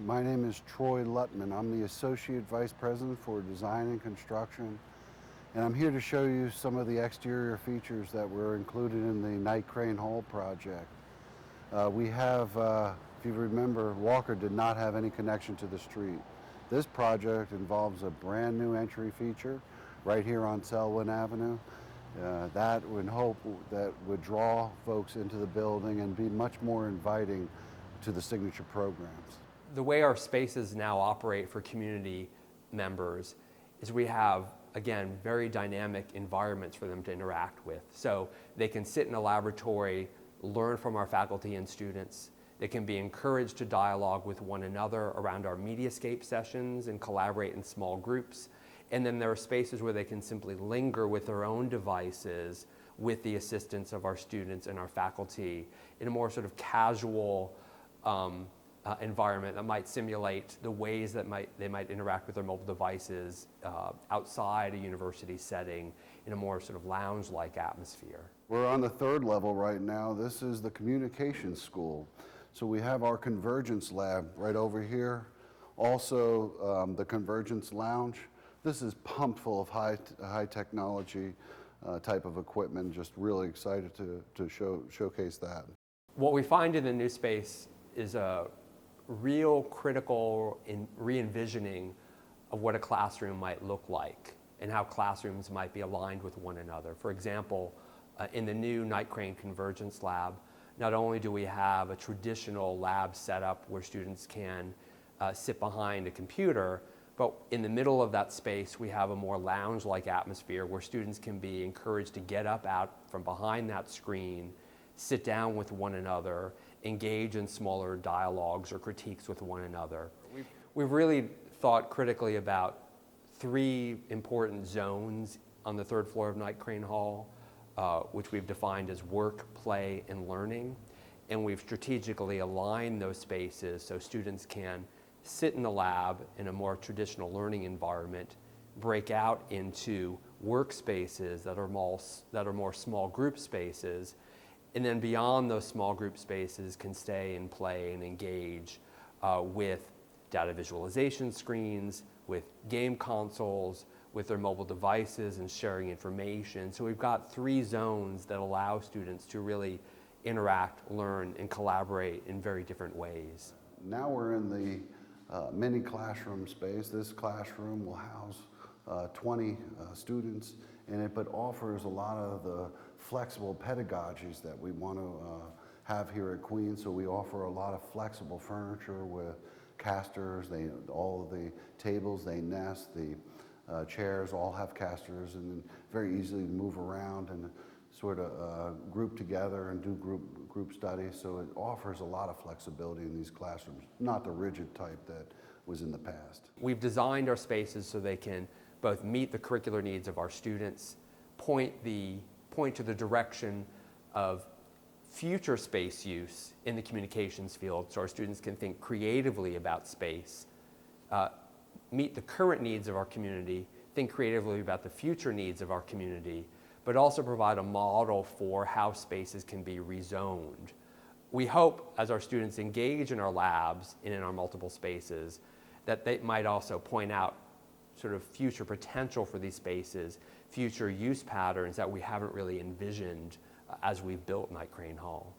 My name is Troy Lutman. I'm the Associate Vice President for Design and Construction, and I'm here to show you some of the exterior features that were included in the Night Crane Hall project. If you remember, Walker did not have any connection to the street. This project involves a brand new entry feature right here on Selwyn Avenue. That would draw folks into the building and be much more inviting to the signature programs. The way our spaces now operate for community members is we have, again, very dynamic environments for them to interact with. So they can sit in a laboratory, learn from our faculty and students. They can be encouraged to dialogue with one another around our Mediascape sessions and collaborate in small groups. And then there are spaces where they can simply linger with their own devices with the assistance of our students and our faculty in a more sort of casual environment that might simulate the ways that they might interact with their mobile devices outside a university setting in a more sort of lounge-like atmosphere. We're on the third level right now. This is the communications school. So we have our Convergence Lab right over here. Also the Convergence Lounge. This is pumped full of high technology type of equipment. Just really excited to showcase that. What we find in the new space is a real critical re-envisioning of what a classroom might look like and how classrooms might be aligned with one another. For example, in the new Night Crane Convergence Lab, not only do we have a traditional lab setup where students can sit behind a computer, but in the middle of that space we have a more lounge-like atmosphere where students can be encouraged to get up out from behind that screen, sit down with one another, engage in smaller dialogues or critiques with one another. We've really thought critically about three important zones on the third floor of Night Crane Hall, which we've defined as work, play, and learning. And we've strategically aligned those spaces so students can sit in the lab in a more traditional learning environment, break out into workspaces that are more small group spaces, and then beyond those small group spaces can stay and play and engage with data visualization screens, with game consoles, with their mobile devices and sharing information. So we've got three zones that allow students to really interact, learn, and collaborate in very different ways. Now we're in the mini classroom space. This classroom will house 20 students but offers a lot of the flexible pedagogies that we want to have here at Queens. So we offer a lot of flexible furniture with casters. All of the tables, they nest, the chairs all have casters and very easily move around and sort of group together and do group studies. So it offers a lot of flexibility in these classrooms, not the rigid type that was in the past. We've designed our spaces so they can both meet the curricular needs of our students, point to the direction of future space use in the communications field so our students can think creatively about space, meet the current needs of our community, think creatively about the future needs of our community, but also provide a model for how spaces can be rezoned. We hope as our students engage in our labs and in our multiple spaces that they might also point out sort of future potential for these spaces, future use patterns that we haven't really envisioned as we've built Night Crane Hall.